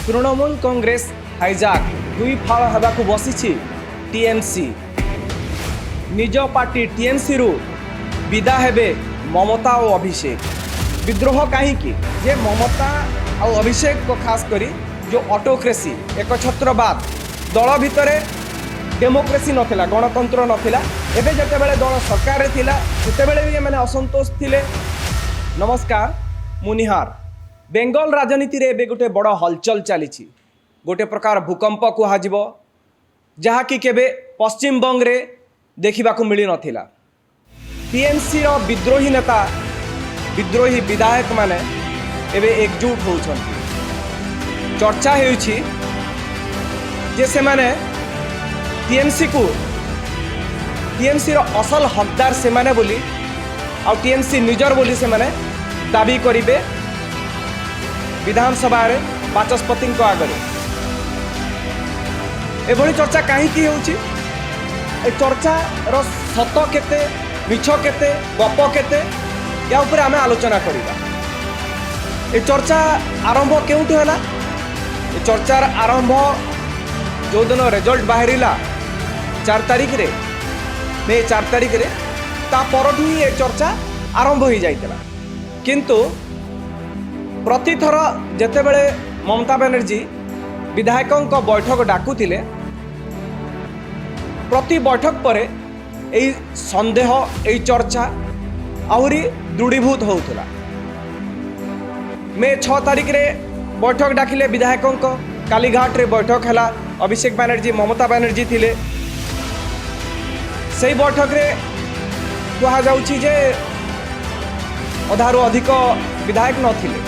तृणमूल कांग्रेस हाइजाक दुई फाड़ होगा बसी टीएमसी निज पार्टी टीएमसी रु विदा हेबे ममता और अभिषेक विद्रोह कहीं जे ममता और अभिषेक को खास करी जो ऑटोक्रेसी एक छत्रवाद दल भितर डेमोक्रेसी नथिला गणतंत्र नथिला एबे जतेबेले दल सरकार रे थिला सेतेबेले भी माने असंतोष थिले। नमस्कार मुनिहार बेंगल राजनीति रे एबे गोटे बड़ हलचल चली गोटे प्रकार भूकंप कहुब जहाँकि केबे पश्चिम बंग रे देखा मिली नथिला। टीएमसी रो विद्रोही नेता विद्रोही विधायक माने एबे एकजुट होउछन्ति। चर्चा हेउछि जे से माने टीएमसी को टीएमसी रो असल हकदार से माने बोली आ टीएमसी निजर बोली से माने दाबी करिवे विधानसभा रे बाचस्पति आगे। एभली चर्चा कहीं होउछि चर्चा रो सत केते मिछ केते गप केते या ऊपर आमे आलोचना करिबा। ए चर्चा आरंभ केउठु होला? ए चर्चार आरंभ जो दिन रिजल्ट बाहरिला 4 तारिख रे मे 4 तारिख रे ता परठु ही ए चर्चा आरंभ हो जाइतला। किंतु प्रतिथर जेतेबेले ममता बनर्जी विधायकों को बैठक डाकुतिले प्रति बैठक पर यही संदेह यही चर्चा आहरी दृढ़ीभूत होउतला। मे 6 तारिख रे बैठक डाकिले विधायकों को कालीघाट रे बैठक हैला। अभिषेक बनर्जी ममता बनर्जी थिले सही बैठक रे कहा जाउछि जे अधारू अधिक विधायक नथिले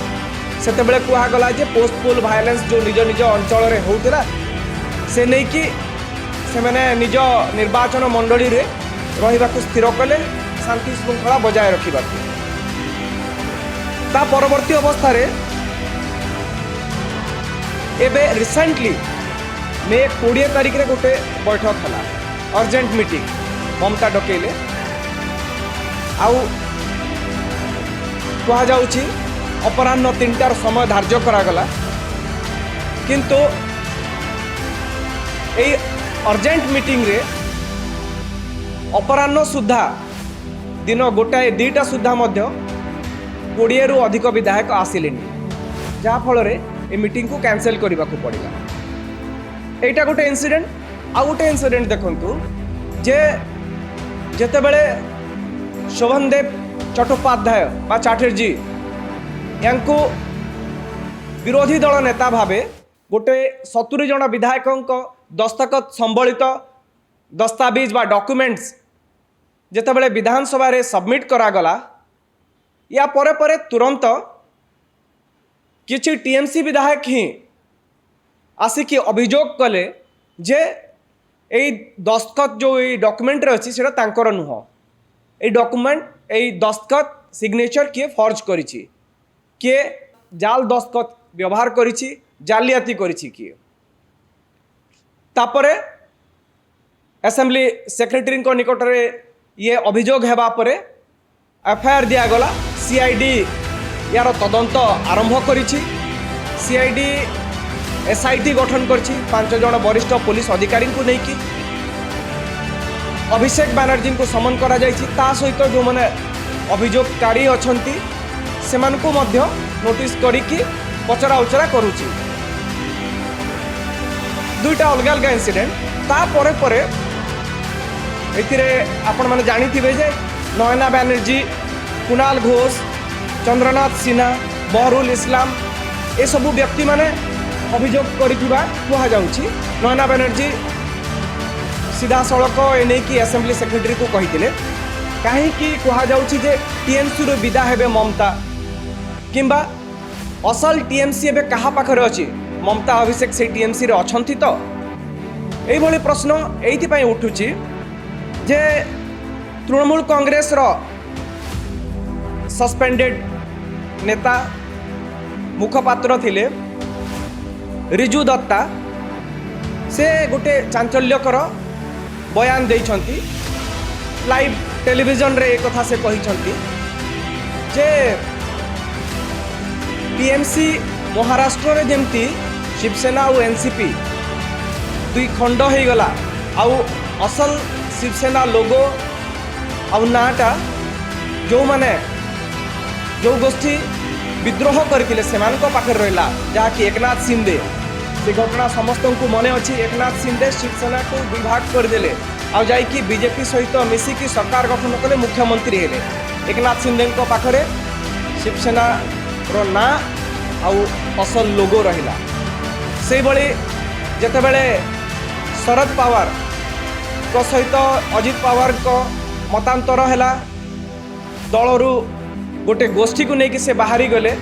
सेतेबेले कहगला जे पोस्ट पोल वायलेंस जो निज निज अंचल रे होउतला से नहीं कि से मैंने निज निर्वाचन मंडली रे रहिबाकु स्थिर कले शांति श्रृंखला बजाय रखा। ता परवर्ती अवस्था रे एबे रिसेंटली मे 20 तारिख रे गोटे बैठक हला अर्जेंट मीटिंग ममता डकेले आउ कहा जाउछि अपराह्न 3टार समय धार्य करागला। किंतु यही अर्जेंट मीटिंग रे अपराह्न सुधा दिन गोटाए 2टा सुधा मध्य 20 रु अधिक विधायक आसिले जहाँ फल ए मीटिंग को कैंसिल करने को पड़ा। एटा गोटे इंसिडेंट आ गोटे इंसिडेंट देखंतु जे जेतेबेले शोभनदेव चट्टोपाध्याय बा चैटर्जी यांको विरोधी दल नेता भावे गोटे 70 जन विधायकों दस्तखत संबलित दस्तावेज बा डॉक्यूमेंट्स जेतेबेले विधानसभा रे सबमिट करागला या परे परे तुरंत किछि टीएमसी विधायक ही आसिकी अभियोग कले जे एई दस्तखत जो एई डॉक्यूमेंट रे अछि सेटा तांकर नुह एई डॉक्यूमेंट एई दस्तखत सिग्नेचर किए फर्ज करिछि किए जाल दस्तखत व्यवहार करिछि जालियाती करिछि किए। तापरे असेंबली सेक्रेटरी को निकट रे ये अभियोग हेबा परे एफआईआर दिया गला। सीआईडी यार तदंत आरंभ करिछि। सीआईडी एसआईटी गठन करिछि 5 जन वरिष्ठ पुलिस अधिकारी को लेकिन अभिषेक बनर्जी को समन करा जाइछि। ता सहित जो माने अभियोगकारी अछंती सेमानकु मध्य नोटिस करिकि पचरा उचरा करूछि। 2टा अलग अलग इंसिडेंट ता परे परे एथिरे आपण माने जानिथिबे जे नयना बनर्जी कुणाल घोष चंद्रनाथ सिन्हा बहरुल इस्लाम ए सबु व्यक्ति माने अभियोग करिथिबा कहा जाउछि। नयना बनर्जी सीधा सड़क एने की असेंबली सेक्रेटरी को कहिथिले कहीं कहा जाउछि जे टीएमसी रो विदा हेबे ममता किंबा असल टीएमसी एबे कहा पाखरे अछि ममता अभिषेक से टीएमसी रे अछंती तो एई भली प्रश्न एइथि पई उठुछि जे तृणमूल कांग्रेस रो सस्पेंडेड नेता मुखपात्र थिले रिजु दत्ता से गोटे चांचल्यकर बयान देइछंती लाइव टेलीविजन रे एक कथा से कहिछंती जे टीएमसी महाराष्ट्र रे जेमती शिवसेना और एनसीपी दुई खंड हो गला आउ असल शिवसेना लोगो आउ नाटा जो माने जो गोष्ठी विद्रोह करथिले सेमानक पाखर रहिला जहाँकि एकनाथ शिंदे से घटना समस्त को मन अच्छी। एकनाथ शिंदे शिवसेना को विभाग करदेले आउ जाइकी बीजेपी सहित मिसिकी सरकार गठन कले मुख्यमंत्री हेले। एकनाथ शिंदे पाखरे शिवसेना रो ना आउ असल लोगो रहिला। से भली जेतेबेले शरद पवार को सहित अजित पवार को मतांतर हैला दलरू गोटे गोष्ठी को लेकिन से बाहरी गले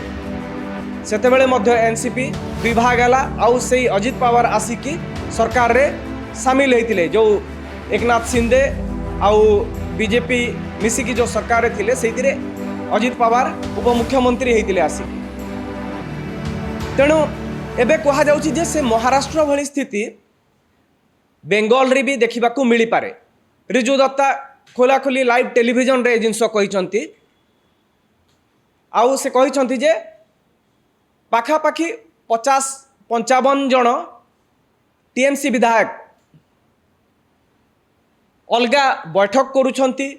सेतेबेले मध्य एनसीपी विभाग है आउ से अजित पवार आसिकी सरकार रे सामिल होते जो एकनाथ शिंदे आउ बीजेपी मिसिकी जो सरकार रे थिले से अजित पवार उपमुख्यमंत्री होते आसिकी। तेणु एबे कहा जाउछि जे से महाराष्ट्र भली स्थिति बेंगल रे भी देखा मिल पारे। रिजु दत्ता खोलाखोली लाइव टेलीविजन रे जिनस कहिसंती आउ से कहिसंती जे पाखापाखि 50-55 जन टीएमसी विधायक अलगा बैठक करुछंती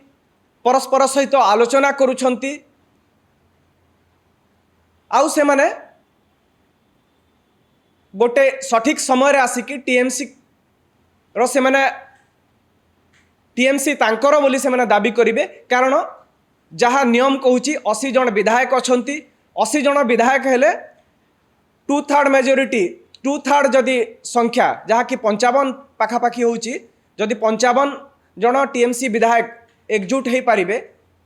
परस्पर सहित आलोचना करुछंती आउ से माने गोटे सठिक समय आसिकी टीएमसी रो से माने टीएमसी तांकर बोली से माने दाबी करिवे। कारण जहाँ नियम कहूँ 80 जन विधायक अछंती 80 जन विधायक हेले 2/3 मेजोरिटी 2/3 जदि संख्या जहाँ कि 55 पाखापाखि होउची जदि 55 जन टीएमसी विधायक एकजुट हो पारिबे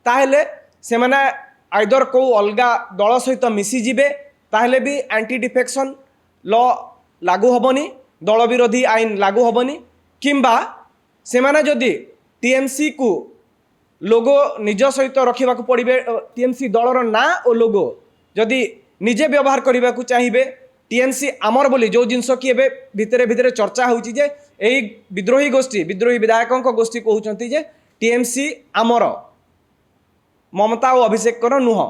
ताहेले से माने आइदर को अलगा दल सहित मिसी जिबे ताहेले भी एंटी डिफेक्शन लॉ लागू होबनी दल विरोधी आईन लागू होबनी किंबा से माने जदि टीएमसी को लोगो निज सहित रखा पड़े टीएमसी दलर ना और लोगो जदि निजे व्यवहार करने को चाहिए टीएमसी आमर बोली जो जिनस कि भितरे भितरे चर्चा होची जे एही विद्रोही गोष्ठी विद्रोही विधायकों गोष्ठी कहते जे टीएमसी आमर ममता और अभिषेक कर नुह।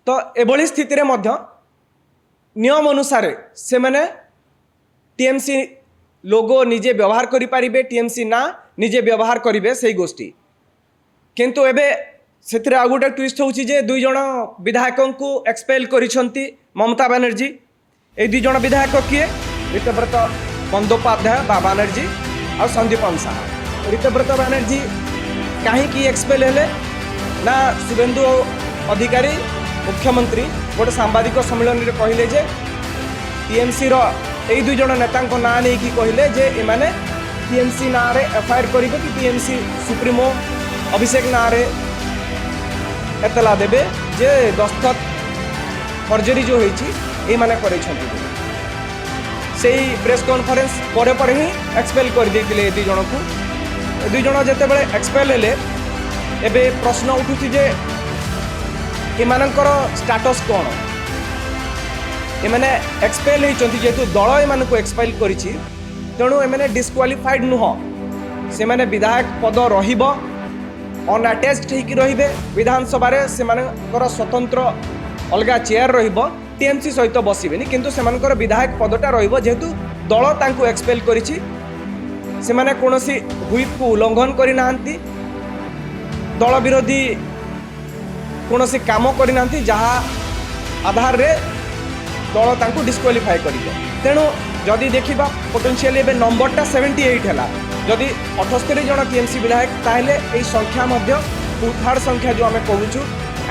तो एभली स्थिति रे मध्य नियम अनुसार से मैंने टीएमसी लोगो निजे व्यवहार करि पारिबे टीएमसी ना निजे व्यवहार करिवे से गोष्ठी। किंतु एबे सेथिरे आ गोटे ट्विस्ट होची जे 2 जण विधायकों को एक्सपेल करिसंती ममता बनर्जी। ए 2 जण विधायक किए ऋतव्रत बंदोपाध्याय बानर्जी और संदीपन साहा। ऋतव्रत बनर्जी कहीं एक्सपेल हेले ना शुभेन्दु अधिकारी मुख्यमंत्री गोटे सांबादिक सम्मेलन में कहले जे टीएमसी रो ए 2 जण नेता ना नहीं कि कहले जे एमाने टीएमसी ना रे एफआईआर करिवे कि टीएमसी सुप्रीमो अभिषेक ना रे एतला देबे जे दस्तखत फर्जरी जो होती माने करेछंती। सेही प्रेस कॉन्फ्रेंस परे परे ही एक्सपेल कर देथिले 2 जण को। 2 जण जेतेबेले एक्सपेल हेले एबे प्रश्न उठुछि जे एमानकर स्टेटस कोन एमाने एक्सपेल होइचंती जेतु दल एमानकु एक्सपेल करिछि तेणु एमाने डिस्क्वालिफाइड नुह से माने विधायक पद रहिबो अनअटैच्ड होइकि रहिबे विधानसभा रे से मानकर स्वतंत्र अलगा चेयर रहिबो टीएमसी सहित बसिबेनी किंतु से मानकर विधायक पदटा रहिबो जेतु दल तांकु एक्सपेल करिछि से माने कोनोसी हुइप को उल्लंघन करि नांती दल विरोधी कोनोसी काम करि नांती जहा आधार रे दल तांकु डिस्क्वालिफाई करिबो। तेणु जदि देखिबा पोटेंशियली एबे नंबरटा 78 हैला जदि 78 जन टीएमसी विधायक ताहले एई संख्या मध्य 2/3 संख्या जो आमे कहूछु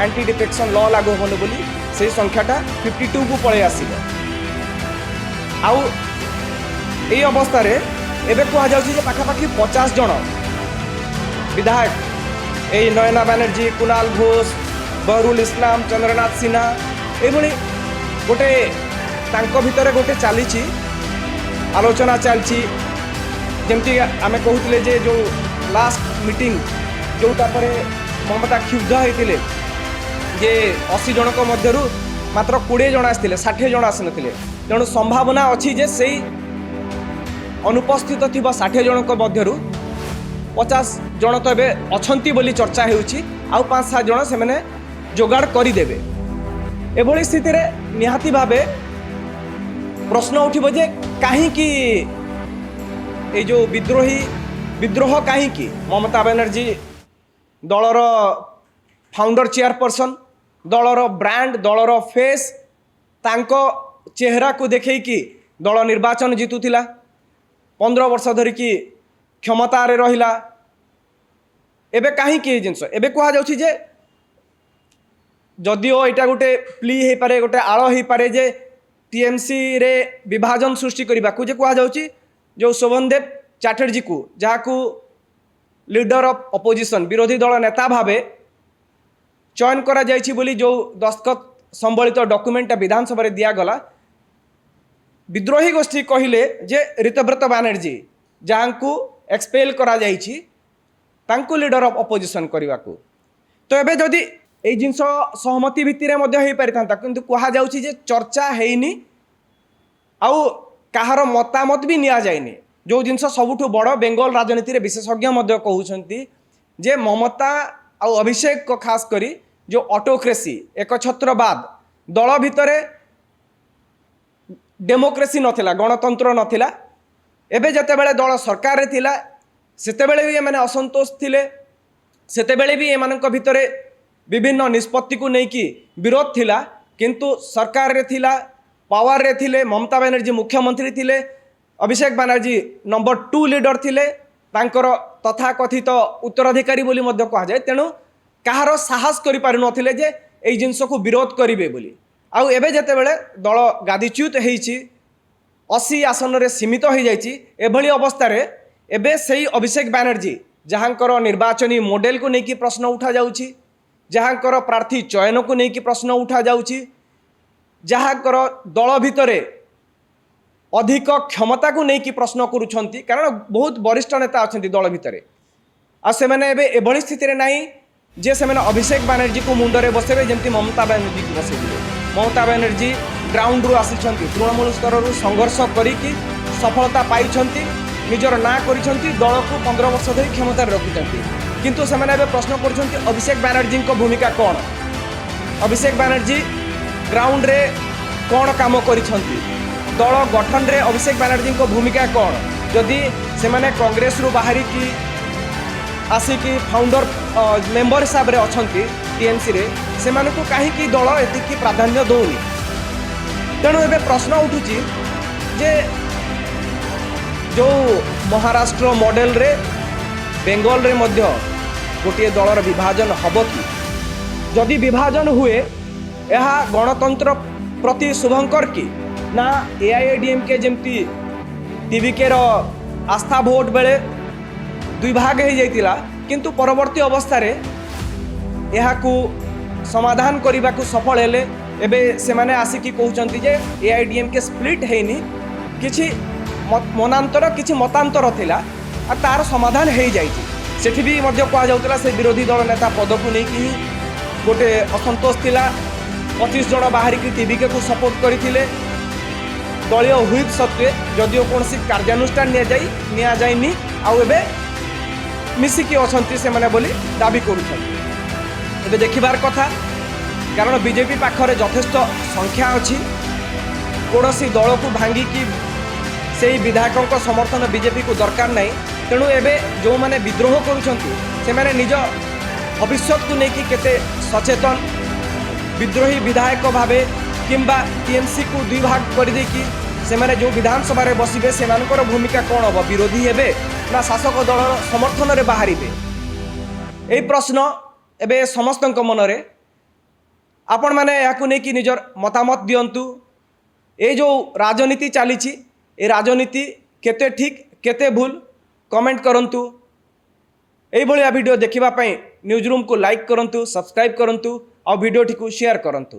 एंटी डिफेक्शन लॉ लागू होने बोली से संख्याटा 52 को पळे आसीबो। आउ एई अवस्था रे एबे कहा जाउछि जे पाखापाखि 50 जन विधायक एई नयना बनर्जी कुणाल घोष बहरुल इस्लाम चंद्रनाथ सिन्हा एभली गोटे तांको भितर गोटे चली आलोचना चलती जमती आम कहते जे जो लास्ट मीटिंग जोटा पर ममता क्षुब्ध होते जे 80 जनक मध्य मात्र 20 जन आसते 60 जन आसी ना तेणु संभावना अच्छी जे से अनुपस्थित थी 60 जनक मध्य 50 जन तो ए अच्छा बोली चर्चा होउछि आउ 5-7 जन से मैंने जोगाड़ करदेवे। एभली स्थिति रे निहाती भावे प्रश्न उठिब जे काहींकि ए जो विद्रोह काहींकि ममता बनर्जी दलर फाउंडर चेयरपर्सन दलर ब्रांड दलर फेस तांको चेहरा को देखैकि दल निर्वाचन जीतुला 15 वर्ष धरिकी क्षमतार रहिला एबे काहींकि जिनस एबे कहा जाउछि जे जदिओ एटा गोटे प्ली हो पारे गोटे आड़ हो पारे जे टीएमसी रे विभाजन सृष्टि करने को जे कहा जाउछि जो शोभनदेव चैटर्जी को जहाँ लीडर ऑफ अपोजिशन विरोधी दल नेता भावे चयन करा जाइछि बोली जो दस्तखत संबलित डॉक्यूमेंट विधानसभा दिगला विद्रोही गोष्ठी कहले जे ऋतव्रत बानर्जी जहाँ को एक्सपेल करा जाइछि तांको लीडर ऑफ अपोजिशन करने को तो एबे जदि এই জিনিস सहमति ভিত্তিরে মধ্যে হয়ে পারিথান্তা কিন্তু কুহা যাଉଛି যে চর্চা ହେଇনি ଆଉ କାହାର ମତାମତ ବି ନିଆଯାଇନି ଯେଉଁ ଜିନିଷ ସବୁଠୁ ବଡ଼ ବେଙ୍ଗଲ ରାଜନୀତିରେ ବିଶେଷଜ୍ଞ ମଧ୍ୟ କହୁଛନ୍ତି ଯେ ମମତା ଆଉ ଅଭିଷେକ ଖାସ କରି ଯେଉଁ ଅଟୋକ୍ରେସି ଏକଛତ୍ରବାଦ ଦଳ ଭିତରେ ଡେମୋକ୍ରେସି ନଥିଲା ଗଣତନ୍ତ୍ର ନଥିଲା ଏବେ ଯେତେବେଳେ ଦଳ ସରକାରରେ ଥିଲା ସେତେବେଳେ ବି ଏମାନେ ଅସନ୍ତୋଷ ଥିଲେ ସେତେବେଳେ ବି ଏମାନଙ୍କ ଭିତରେ विभिन्न निष्पत्ति को लेकिन विरोध थिला किंतु सरकार रे थिला पावर रे थिले ममता बनर्जी मुख्यमंत्री थिले अभिषेक बनर्जी नंबर 2 लीडर थिले तांकर तथाकथित उत्तराधिकारी बोली मध्य कहा जाए तेणु कहार साहस करि पारु नथिले जे एई जिंस को विरोध करिवे बोली आउ एबे जते बेले दल गादीच्युत हेइछि 80 आसन रे सीमित हो जाइछि एभली अवस्था रे एबे सेही अभिषेक बनर्जी जहांकर निर्वाचनी मॉडल को लेकिन प्रश्न उठा जाउछि जहाँकर प्रार्थी चयन को लेकिन प्रश्न उठा जाउछि जहाँकर दल भितरे अधिक क्षमता को लेकिन प्रश्न करुछंती कारण बहुत वरिष्ठ नेता अच्छा दल भितरे आ से मैंने एबे एभली स्थिति रे नहीं जे से मैंने अभिषेक बनर्जी को मुंडरे बसेबे जेमती ममता बनर्जी को बसेबे ममता बनर्जी ग्राउंड रु आसिछंती तृणमूल स्तर रु संघर्ष करिकी सफलता पाइछंती निजर ना करिछंती दल को 15 वर्ष धरि क्षमता रखिछंती किंतु से मैंने प्रश्न कर अभिषेक बनर्जी भूमिका कौन अभिषेक बनर्जी ग्राउंड रे कौन काम करिछंती दल गठन रे अभिषेक बनर्जी भूमिका कौन जदि से मैंने कांग्रेस रु बाहरी की आसिकी फाउंडर मेंबर हिसाब रे अछंती टीएमसी रे से मानको काहे दल एतिकी प्राधान्य दौनी तेणु एबे प्रश्न उठुची जे जो महाराष्ट्र मॉडल रे बेंगल रे मध्य गोटे दलर विभाजन हम कि जदि विभाजन हुए यह गणतंत्र प्रति शुभंकर कि ना एआईएडीएमके जमती टीवीके आस्था भोट बेले दुई भाग हो जाइतिला किंतु परवर्ती अवस्था रे यह को समाधान करने को सफल हेले एबे से माने आसिकी कहउचंती जे एआईएडीएमके स्प्लिट हेनी किछि मनांतर किछि मतांतर थिला आ तार समाधान हो जाइछि सेठी भी मध्य कहा जाउतला से विरोधी दल नेता पद को लेकिन गोटे असंतोष थिला 25 जन बाहर की टीवीके को सपोर्ट करथिले दलीय हुईप सत्वे जदिओ कौन कार्यानुष्ठान निया जाइनी आउ एबे मिसिकी अछंती से माने बोली दाबी करूछंती एबे देखिबार कथा कारण बीजेपी पाखरे यथेष्ट संख्या अछि कोनोसी दल को भांगी की से विधायकों समर्थन बीजेपी को दरकार नहीं तेणु एबे जो माने विद्रोह करुछंती से माने निज भविष्य को लेकिन केते सचेतन विद्रोही विधायक भावे किंबा टीएमसी को दुई भाग कर देकी से माने जो विधानसभा रे बसिबे से मानकर भूमिका कौन हम विरोधी हेबे ना शासक दल समर्थन रे बाहरिबे एई प्रश्न एबे समस्त मन रे आपण माने याकु नेकी निजर मतामत दियंतु ए जो राजनीति चली ए राजनीति केते ठीक केते भूल कमेंट करंतु एई भलिया वीडियो देखिबा पई न्यूज रूम को लाइक करंतु सब्सक्राइब करंतु और वीडियो टी को शेयर करंतु।